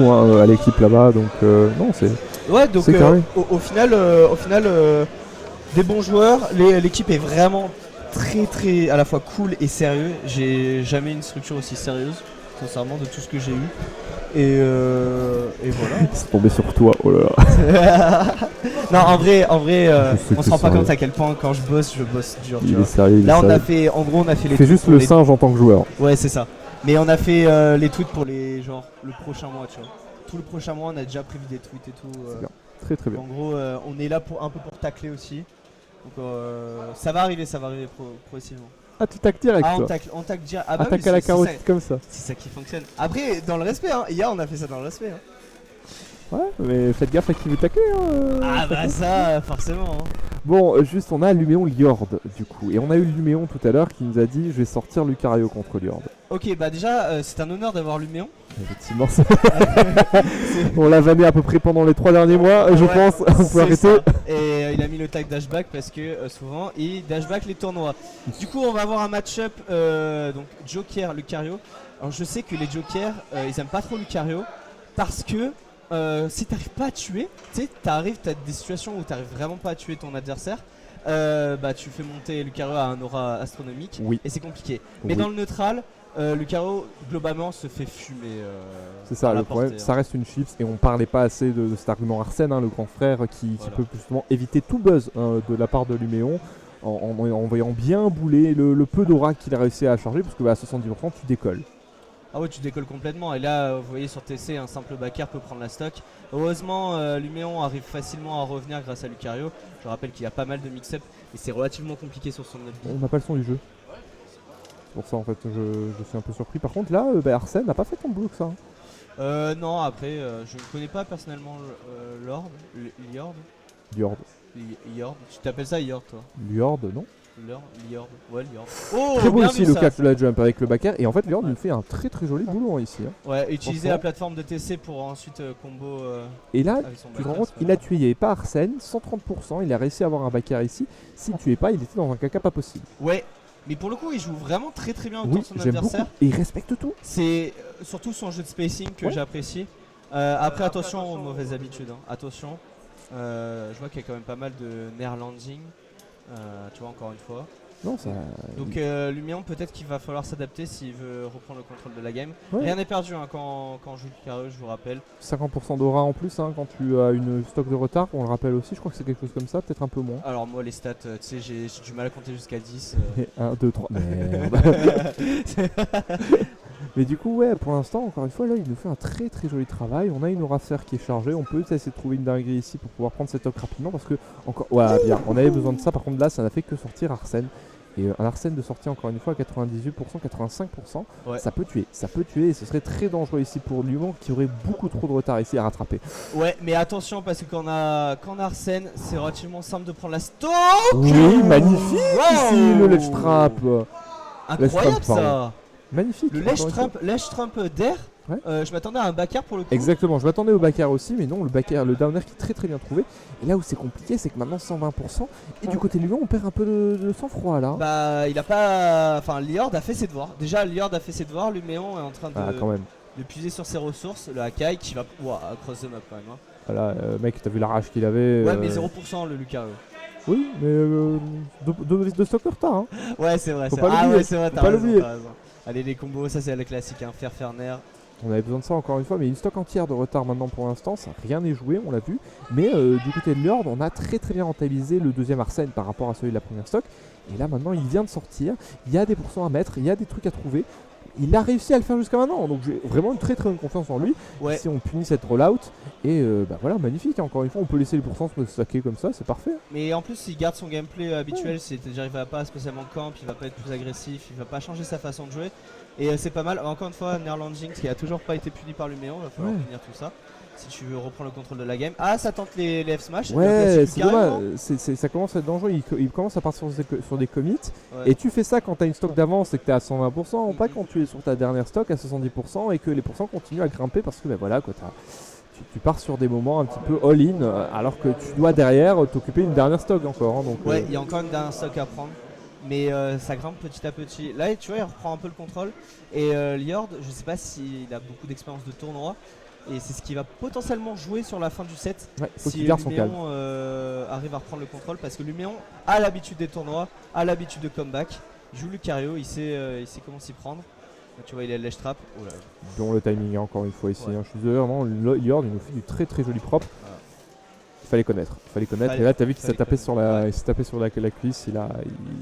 à l'équipe là-bas, donc non, c'est. Ouais, donc c'est carré. au final, des bons joueurs. L'équipe est vraiment très très à la fois cool et sérieux. J'ai jamais une structure aussi sérieuse, sincèrement, de tout ce que j'ai eu. Et voilà. C'est tombé sur toi, oh là là. Non, en vrai, sais on que se rend c'est pas compte sérieux. à quel point quand je bosse dur. Tu Il vois. est sérieux. Là, on a sérieux. fait, en gros, on a fait les. Fais tweets juste pour le les- singe en tant que joueur. Ouais, c'est ça. Mais on a fait les tweets pour les genre le prochain mois, tu vois. Tout le prochain mois, on a déjà prévu des tweets et tout. C'est bien. Très très bien. En gros, on est là pour un peu pour tacler aussi. Donc ça va arriver progressivement. Ah, tu tac direct, Ah, toi. on tacle direct. Ah bah Attaque oui, à la c'est carotide comme ça. ça qui fonctionne. Après, dans le respect, hein. Hier, on a fait ça dans le respect. Hein. Ouais, mais faites gaffe à qui vous taclez. Ah bah ça, forcément. Hein. Bon, juste, on a Luméon Liord, du coup. Et on a eu Luméon tout à l'heure qui nous a dit je vais sortir Lucario contre Liord. Ok, bah déjà, c'est un honneur d'avoir Luméon. Effectivement, on l'a vanné à peu près pendant les 3 derniers mois, je Ouais, pense. On c'est peut arrêter. ça. Et il a mis le tag dashback parce que souvent il dashback les tournois. Du coup, on va avoir un match-up donc Joker Lucario. Alors je sais que les Jokers ils aiment pas trop Lucario parce que si t'arrives pas à tuer, tu sais, t'as des situations où t'arrives vraiment pas à tuer ton adversaire. Bah tu fais monter Lucario à un aura astronomique et c'est compliqué. Mais dans le neutral, Lucario globalement se fait fumer. C'est ça le problème, ça reste une chips et on parlait pas assez de cet argument Arsène, hein, le grand frère qui peut justement éviter tout buzz de la part de Luméon en voyant bien bouler le peu d'aura qu'il a réussi à charger parce que à 70% tu décolles. Ah ouais, tu décolles complètement. Et là, vous voyez sur TC, un simple backer peut prendre la stock. Heureusement, Luméon arrive facilement à revenir grâce à Lucario. Je rappelle qu'il y a pas mal de mix-up et c'est relativement compliqué sur son up. On n'a pas le son du jeu. C'est pour ça en fait, je suis un peu surpris. Par contre là, Arsène n'a pas fait tant de boulot que ça. Hein. Non, après, je ne connais pas personnellement Liord. Liord. Tu t'appelles ça Liord, toi? Liord, non? Liord. Ouais, Liord. Oh, très beau aussi le ça. catch de la jump avec le backer. Et en fait, Liord nous fait un très très joli boulot hein, ici. Hein. Ouais, utiliser la plateforme de TC pour ensuite combo. Et là, tu te rends compte, il a tué, il n'y avait pas Arsène, 130%, il a réussi à avoir un backer ici. S'il ne tuait pas, il était dans un caca pas possible. Ouais. Mais pour le coup, il joue vraiment très très bien autour de son adversaire. Beaucoup. Et il respecte tout. C'est surtout son jeu de spacing que j'apprécie. Après, attention aux mauvaises habitudes. Hein. Attention. Je vois qu'il y a quand même pas mal de nair landing. Tu vois, encore une fois. Non, ça... Donc Luméon, peut-être qu'il va falloir s'adapter s'il veut reprendre le contrôle de la game. Rien n'est perdu hein, quand on joue Lucario, je vous rappelle. 50% d'aura en plus hein, quand tu as une stock de retard, on le rappelle aussi, je crois que c'est quelque chose comme ça, peut-être un peu moins. Alors moi les stats, tu sais, j'ai du mal à compter jusqu'à 10. 1, 2, 3, merde. Mais du coup ouais, pour l'instant, encore une fois, là il nous fait un très très joli travail. On a une aura sphère qui est chargée, on peut essayer de trouver une dinguerie ici pour pouvoir prendre cette stock rapidement parce que, encore, ouais bien, on avait besoin de ça, par contre là ça n'a fait que sortir Arsène. Et un Arsène de sortie encore une fois à 98%, 85%, ça peut tuer et ce serait très dangereux ici pour Luméon qui aurait beaucoup trop de retard ici à rattraper. Ouais, mais attention parce que quand on a Arsène, c'est relativement simple de prendre la stock. Oui, magnifique ici le ledge trap. Incroyable ça. Magnifique. Le ledge trump d'air. Je m'attendais à un backer pour le coup. Exactement, je m'attendais au backer aussi, mais non, le downer qui est très très bien trouvé. Et là où c'est compliqué, c'est que maintenant 120%. Et du côté de Luméon, on perd un peu de sang-froid là. Bah, il a pas. Enfin, Liord a fait ses devoirs. Déjà, Liord a fait ses devoirs. Luméon est en train de puiser sur ses ressources. Le Hakai qui va. Ouah, cross the map quand même. Hein. Voilà, mec, t'as vu la rage qu'il avait. Ouais, mais 0% le Lucario. Oui, mais de stock de retard. Hein. Ouais, c'est vrai. Faut pas l'oublier. Ah, ouais, c'est vrai, t'as raison. Allez, les combos, ça c'est le classique. Hein. Faire nerf. On avait besoin de ça encore une fois, mais une stock entière de retard maintenant pour l'instant, ça rien n'est joué, on l'a vu. Mais du côté de Liord, on a très très bien rentabilisé le deuxième Arsène par rapport à celui de la première stock. Et là maintenant il vient de sortir, il y a des pourcents à mettre, il y a des trucs à trouver. Il a réussi à le faire jusqu'à maintenant, donc j'ai vraiment une très très bonne confiance en lui. Si on punit cette rollout, et bah voilà, magnifique, encore une fois on peut laisser les pourcents se stacker comme ça, c'est parfait. Mais en plus s'il garde son gameplay habituel, c'est-à-dire il va pas spécialement camp, il va pas être plus agressif, il va pas changer sa façon de jouer. Et c'est pas mal, encore une fois, Nerlanding qui a toujours pas été puni par Luméon, il va falloir punir tout ça. Si tu veux reprendre le contrôle de la game. Ah, ça tente les F-Smash. Ouais, c'est dommage, ça commence à être dangereux, il commence à partir sur des commits. Et tu fais ça quand t'as une stock d'avance et que t'es à 120%, pas quand tu es sur ta dernière stock à 70% et que les pourcents continuent à grimper parce que bah voilà quoi, tu pars sur des moments un petit peu all-in alors que tu dois derrière t'occuper une dernière stock encore. Hein, donc, ouais, il y a encore une dernière stock à prendre. Mais ça grimpe petit à petit. Là, tu vois, il reprend un peu le contrôle. Et Liord, je sais pas s'il a beaucoup d'expérience de tournoi. Et c'est ce qui va potentiellement jouer sur la fin du set. Ouais, faut Si qu'il garde son calme. Luméon arrive à reprendre le contrôle, parce que Luméon a l'habitude des tournois, a l'habitude de comeback. Il joue Lucario, il sait comment s'y prendre. Là, tu vois, il a le ledge trap. Oh là. Dont le timing encore une fois ici. Ouais. Hein. Je suis désolé, vraiment, Liord il nous fait du très très joli propre. Voilà. Il fallait connaître. Et là, t'as vu qu'il s'est tapé sur la cuisse.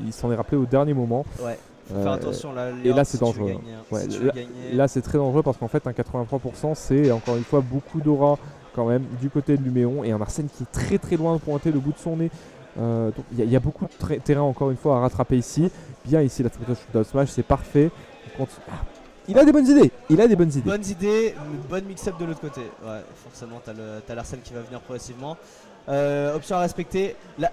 Il s'en est rappelé au dernier moment. Ouais. Faut faire attention là. Et là, si c'est tu veux dangereux. gagner, hein. Ouais, Si tu veux gagner. Là, c'est très dangereux parce qu'en fait, un 83%, c'est encore une fois beaucoup d'aura quand même du côté de Luméon et un Arsène qui est très très loin de pointer le bout de son nez. Donc il y a beaucoup de terrain encore une fois à rattraper ici. Bien ici, la triple shootout smash, c'est parfait. Il a des bonnes idées. Bonnes idées, une bonne mix-up de l'autre côté. Ouais, forcément, t'as l'Arsène qui va venir progressivement. Option à respecter. Là.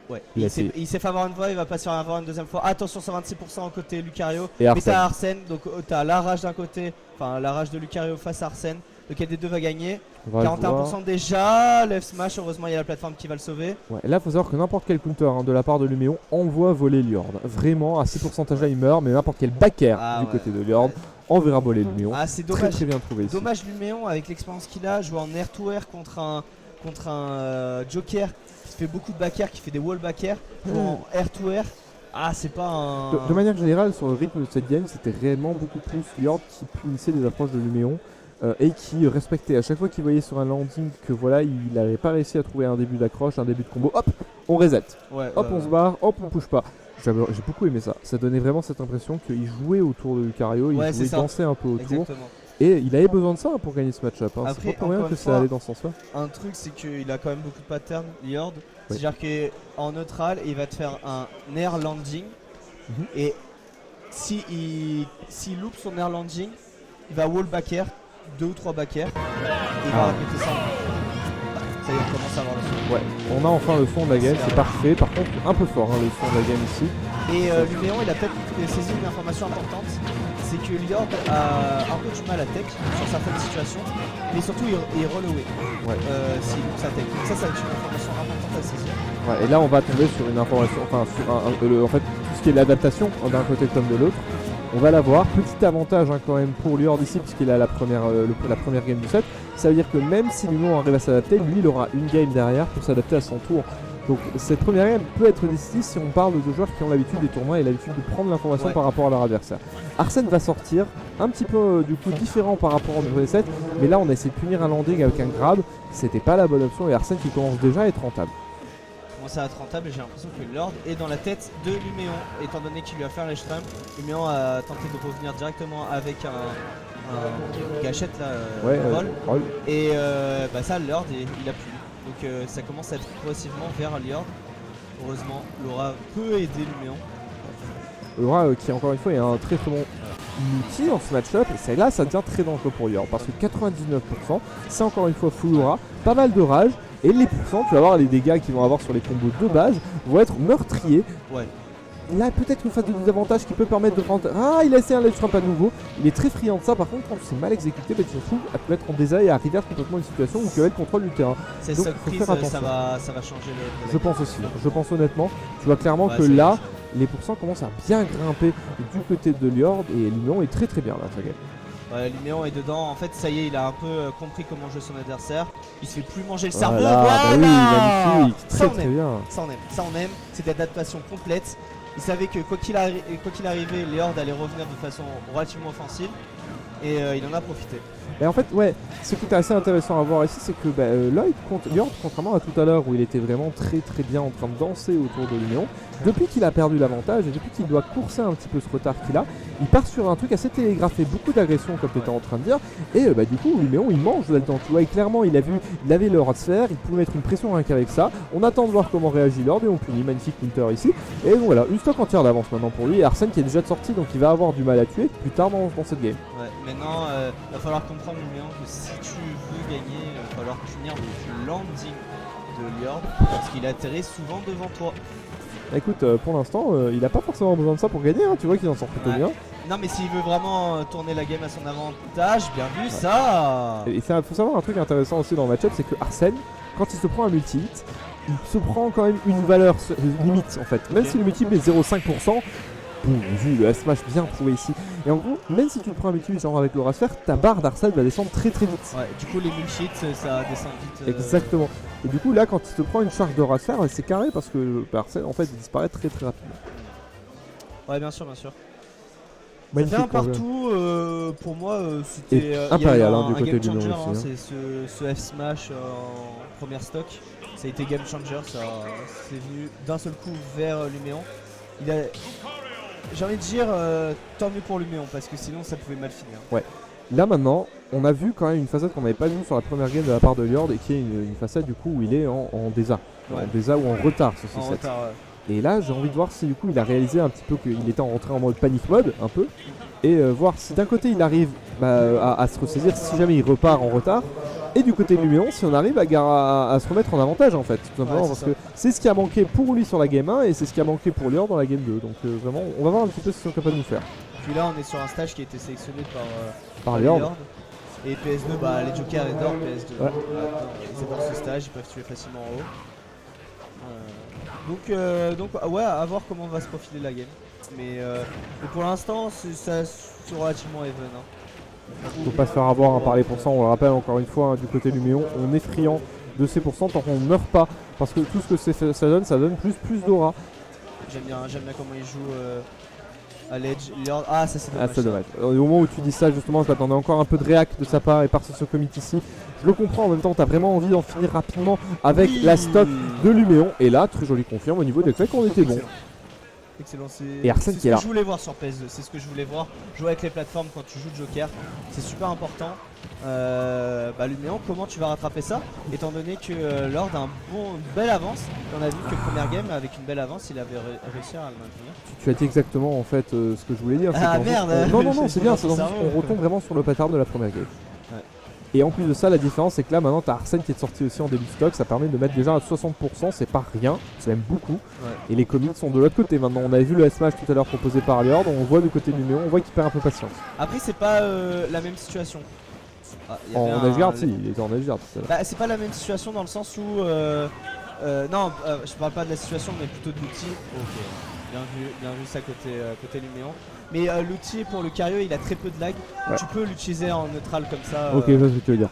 Ouais, il s'est fait avoir une fois, il va pas se faire avoir une deuxième fois. Attention, 126% côté Lucario. Et Mais t'as Arsène, donc t'as la rage d'un côté, enfin la rage de Lucario face à Arsène. Lequel des deux va gagner? 41% déjà, left smash, heureusement il y a la plateforme qui va le sauver. Ouais, là, il faut savoir que n'importe quel counter de la part de Luméon envoie voler Liord. Vraiment, à ces pourcentages-là, il meurt, mais n'importe quel backer du côté de Liord enverra voler Luméon. Ah, c'est dommage. Très bien trouvé ici. Dommage Luméon avec l'expérience qu'il a, jouer en air-to-air contre un Joker qui fait beaucoup de back air, qui fait des wall back air, en air-to-air. Ah, c'est pas un. De manière générale, sur le rythme de cette game, c'était réellement beaucoup plus Liord qui punissait les approches de Luméon. Et qui respectait à chaque fois qu'il voyait sur un landing que voilà, il n'avait pas réussi à trouver un début d'accroche, un début de combo, hop, on reset, hop, on se barre, hop, on push pas. J'ai beaucoup aimé ça. Ça donnait vraiment cette impression qu'il jouait autour de Lucario, il jouait danser un peu autour. Exactement. Et il avait besoin de ça pour gagner ce match-up. Hein. Après, c'est pas pour rien que ça allait dans ce sens-là. Un truc, c'est qu'il a quand même beaucoup de patterns, Liord. Oui. C'est-à-dire qu'en neutral, il va te faire un air landing. Et s'il loupe son air landing, il va wall back air. 2 ou 3 back air et il va répéter ça. Ça y est, on commence à avoir le son. Ouais, on a enfin le son de la game, c'est parfait. Par contre, un peu fort le son de la game ici. Et Luméon, il a peut-être saisi une information importante, c'est que Liord a un peu du mal à tech sur certaines situations, mais surtout il roll away s'il loupe sa tech. Donc ça va être une information importante à saisir. Ouais, et là, on va tomber sur une information, enfin, sur en fait, tout ce qui est l'adaptation d'un côté comme de l'autre. On va l'avoir, petit avantage quand même pour Liord ici puisqu'il a la première game du set. Ça veut dire que même si Luméon arrive à s'adapter, lui il aura une game derrière pour s'adapter à son tour. Donc cette première game peut être décisive si on parle de joueurs qui ont l'habitude des tournois et l'habitude de prendre l'information par rapport à leur adversaire. Arsène va sortir un petit peu du coup différent par rapport au premier set, mais là on a essayé de punir un landing avec un grab, c'était pas la bonne option et Arsène qui commence déjà à être rentable. Ça va être rentable et j'ai l'impression que Lord est dans la tête de Luméon étant donné qu'il lui a fait un ledge trap. Luméon a tenté de revenir directement avec un gâchette là, roll. Et ça Lord il a pu. Donc ça commence à être progressivement vers Lord. Heureusement Laura peut aider Luméon. Laura qui encore une fois est un très très bon outil dans ce match-up et là ça devient très dangereux pour Liord parce que 99% c'est encore une fois full Laura, pas mal de rage. Et les pourcents, tu vas voir les dégâts qu'ils vont avoir sur les combos de base vont être meurtriers. Ouais. Là, peut-être une phase de désavantage qui peut permettre de rentrer. Ah, il a essayé un ledge trap à nouveau. Il est très friand de ça. Par contre, quand c'est mal exécuté, tu te retrouves à te mettre en désert et à reverse complètement une situation où tu as le contrôle du terrain. C'est ça, ça va changer le. Je pense aussi. Je pense honnêtement. Tu vois clairement que là, les pourcents commencent à bien grimper du côté de Liord et Luméon est très très bien là, sa game. Ouais, Luméon est dedans, en fait ça y est, il a un peu compris comment jouer son adversaire. Il se fait plus manger le cerveau. Bah oui, magnifique, très très bien. Ça on aime, c'est d'adaptation complète. Il savait que quoi qu'il arrivait, Liord allait revenir de façon relativement offensive et il en a profité. Et en fait, ouais, ce qui est assez intéressant à voir ici, c'est que Liord, contrairement à tout à l'heure où il était vraiment très très bien en train de danser autour de Luméon, depuis qu'il a perdu l'avantage et depuis qu'il doit courser un petit peu ce retard qu'il a, il part sur un truc assez télégraphé, beaucoup d'agression comme tu étais en train de dire, et du coup Luméon il mange là-dedans, tu vois, et clairement il avait le sphère, il pouvait mettre une pression rien qu'avec ça, on attend de voir comment réagit Liord et on punit, magnifique counter ici, et donc voilà, une stock entière d'avance maintenant pour lui, et Arsène qui est déjà sorti donc il va avoir du mal à tuer plus tard dans cette game. Ouais, maintenant il va falloir comprendre Luméon que si tu veux gagner, il va falloir punir le landing de Liord parce qu'il atterrit souvent devant toi. Écoute, pour l'instant, il a pas forcément besoin de ça pour gagner, hein. Tu vois qu'il en sort plutôt bien. Non mais s'il veut vraiment tourner la game à son avantage, bien vu ça. Et il faut savoir un truc intéressant aussi dans le match-up, c'est que Arsène, quand il se prend un multi-hit, il se prend quand même une valeur limite en fait. Même si le multi est 0,5%, boum, vu le smash bien trouvé ici. Et en gros, même si tu le prends un multi genre avec l'aura sphère, ta barre d'Arsène va descendre très très vite. Ouais, du coup les bullshit ça descend vite. Exactement. Et du coup là quand il te prend une charge d'aura sphère, c'est carré parce que Arsène en fait il disparaît très très rapidement. Ouais bien sûr. Magnifique, ça fait un partout, pour moi c'était impérial un du côté game du changer, Lion aussi. c'est ce F Smash en première stock, ça a été game changer, ça c'est venu d'un seul coup vers Luméon. J'ai envie de dire tant mieux pour Luméon parce que sinon ça pouvait mal finir. Ouais. Là maintenant, on a vu quand même une façade qu'on n'avait pas vue sur la première game de la part de Liord et qui est une façade du coup où il est en DESA. Ouais. En DESA ou en retard ce En set. retard, ouais. Et là j'ai envie de voir si du coup il a réalisé un petit peu qu'il était rentré en mode panic mode un peu. Et voir si d'un côté il arrive à se ressaisir si jamais il repart en retard. Et du côté de Luméon si on arrive à se remettre en avantage en fait. Tout simplement parce que c'est ce qui a manqué pour lui sur la game 1 et c'est ce qui a manqué pour Liord dans la game 2. Donc vraiment on va voir un petit peu ce qu'ils sont capables de nous faire. Puis là on est sur un stage qui a été sélectionné par Liord. Et PS2 les Jokers adorent PS2. Ouais. Ils adorent ce stage, ils peuvent tuer facilement en haut. Donc ouais, à voir comment va se profiler la game. Mais pour l'instant c'est relativement even. Faut pas se faire avoir par les pourcents, on le rappelle encore une fois du côté du Luméon, on est friand de ces pourcents tant qu'on ne meurt pas. Parce que tout ce que ça donne plus d'aura. J'aime bien comment il joue à l'edge. Ah ça c'est dommage. Ah c'est dommage. Au moment où tu dis ça justement je m'attendais encore un peu de réac de sa part et par ce commit ici. Je le comprends en même temps, t'as vraiment envie d'en finir rapidement avec la stock de Luméon. Et là, très joli confirme au niveau des faits qu'on était bon. Excellent, et Arsène qui est là. C'est ce que je voulais voir sur PS2, c'est ce que je voulais voir. Jouer avec les plateformes quand tu joues Joker, c'est super important. Luméon, comment tu vas rattraper ça étant donné que lors d'une belle avance, on a vu que première game avec une belle avance, il avait réussi à le maintenir. Tu as dit exactement en fait ce que je voulais dire. Ah merde. Non, c'est bien, on retombe vraiment sur le pattern de la première game. Ouais. Et en plus de ça, la différence c'est que là maintenant t'as Arsène qui est sorti aussi en début de stock, ça permet de mettre déjà à 60%, c'est pas rien, c'est même beaucoup. Ouais. Et les commits sont de l'autre côté maintenant. On avait vu le S-Smash tout à l'heure proposé par Liord, on voit du côté du Luméon, on voit qu'il perd un peu patience. Après c'est pas la même situation. En edgeguard, si, il était en edgeguard tout à l'heure. C'est pas la même situation dans le sens où je parle pas de la situation mais plutôt de l'outil. Ok, bien vu ça côté Luméon. Mais l'outil pour le Cario il a très peu de lag. Ouais. Tu peux l'utiliser en neutral comme ça. Ok, je vois ce que tu veux dire.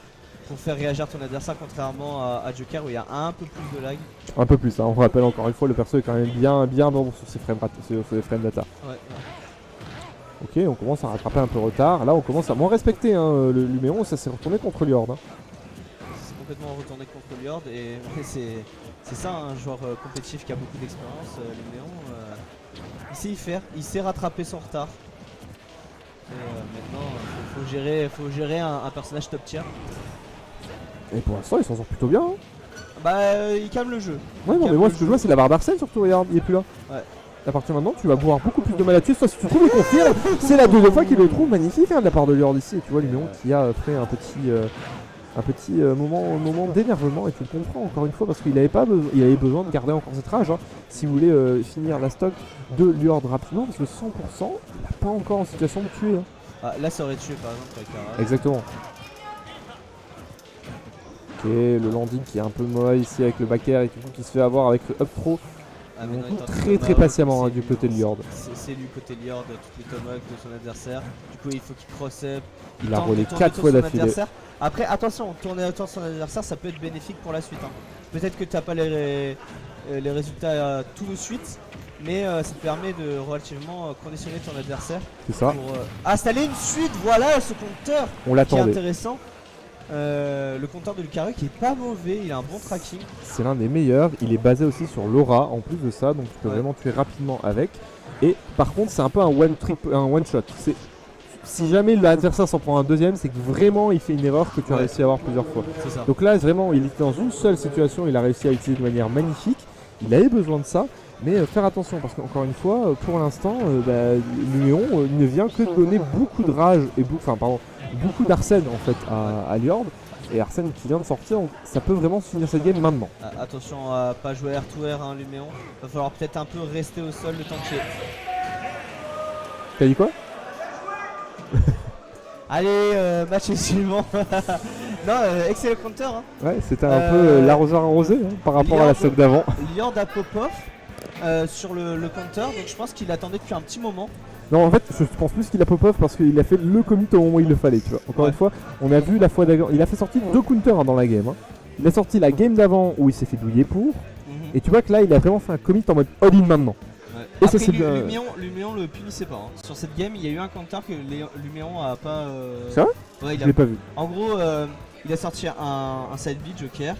Pour faire réagir ton adversaire contrairement à Joker où il y a un peu plus de lag. Un peu plus, hein. On rappelle encore une fois, le perso est quand même bien bon sur ses frames data. Ouais. Ok, on commence à rattraper un peu retard. Là, on commence à moins respecter le Luméon. Ça s'est retourné contre Liord. Hein. C'est complètement retourné contre Liord et c'est ça un joueur compétitif qui a beaucoup d'expérience. Luméon, il sait rattraper son retard. Et maintenant, faut gérer un personnage top tier. Et pour l'instant, il s'en sort plutôt bien. Hein. Il calme le jeu. Ouais, non, mais moi, ce que je vois, c'est la barre d'Arsène surtout. Regarde, il est plus là. Ouais. À partir de maintenant, tu vas avoir beaucoup plus de mal à tuer. Soit si tu trouves, il confirme. C'est la deuxième fois qu'il le trouve. Magnifique de la part de Liord ici. Et tu vois, Luméon qui a fait un petit moment d'énervement. Et tu le comprends encore une fois parce qu'il avait besoin de garder encore cette rage. Hein, si vous voulez finir la stock de Liord rapidement. Parce que 100%, il n'est pas encore en situation de tuer. Hein. Ah, là, ça aurait tué par exemple avec la rage. Exactement. Ok, le landing qui est un peu mauvais ici avec le back air et qui se fait avoir avec le up throw. Très patiemment du côté de Liord. C'est du côté de Liord, toutes les tomahawks de son adversaire. Du coup, il faut qu'il cross-up. Il a roulé 4 fois d'affilée. Après, attention, tourner autour de son adversaire, ça peut être bénéfique pour la suite. Hein. Peut-être que tu n'as pas les résultats tout de suite, mais ça te permet de relativement conditionner ton adversaire. C'est ça. Pour installer une suite, voilà ce compteur. On l'attendait. Qui est intéressant. Le compteur de Lucario qui est pas mauvais, il a un bon tracking. C'est l'un des meilleurs, il est basé aussi sur l'aura en plus de ça, donc tu peux vraiment tuer rapidement avec. Et par contre c'est un peu un one shot. Si jamais l'adversaire s'en prend un deuxième, c'est que vraiment il fait une erreur que tu as réussi à avoir plusieurs fois. Donc là vraiment il était dans une seule situation, il a réussi à l'utiliser de manière magnifique. Il avait besoin de ça, mais faire attention parce qu'encore une fois, pour l'instant, Luméon il ne vient que de donner beaucoup de rage et beaucoup d'Arsène en fait à Liord. Et Arsène qui vient de sortir, ça peut vraiment se finir cette game maintenant. Attention à pas jouer R2R hein, Luméon. Va falloir peut-être un peu rester au sol le temps qu'il y ait. T'as dit quoi? Allez, match suivant. Non, excellent counter. Hein. Ouais, c'était un peu l'arroseur arrosé hein, par rapport à la stock d'avant. Liord a pop-off. sur le counter, donc je pense qu'il attendait depuis un petit moment. Non, en fait, je pense plus qu'il a pop-off parce qu'il a fait le commit au moment où il le fallait, tu vois. Encore Ouais. une fois, on a vu la fois d'avant, il a fait sortir 2 counters dans la game. Il a sorti la game d'avant où il s'est fait douiller pour, et tu vois que là, il a vraiment fait un commit en mode all-in maintenant. Ouais. Et Après, ça, c'est bien. Luméon le punissait pas. Sur cette game, il y a eu un counter que Luméon a pas. C'est vrai? Ouais, Je l'ai pas vu. En gros, il a sorti un side beat Joker.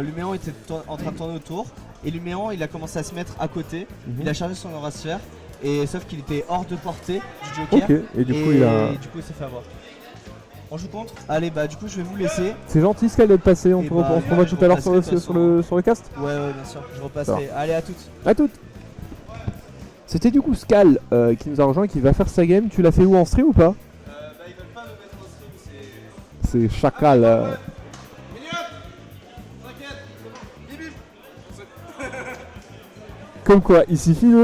Luméon était en train de tourner autour. Et Luméon, il a commencé à se mettre à côté. Il a chargé son aura sphère. Et sauf qu'il était hors de portée du Joker. Ok, et du coup, il a. Et du coup, il s'est fait avoir. On joue contre. Allez, bah, du coup, je vais vous laisser. C'est gentil ce qu'elle d'être passé, on Et se bah, revoit je tout à l'heure repasserai sur le cast. Ouais, bien sûr. Je repasserai. Allez, à toutes. À toutes. C'était du coup Skal qui nous a rejoint, qui va faire sa game. Tu l'as fait où, en stream ou pas? Bah, ils veulent pas me mettre en stream, c'est. C'est Chacal. Comme quoi, il suffit de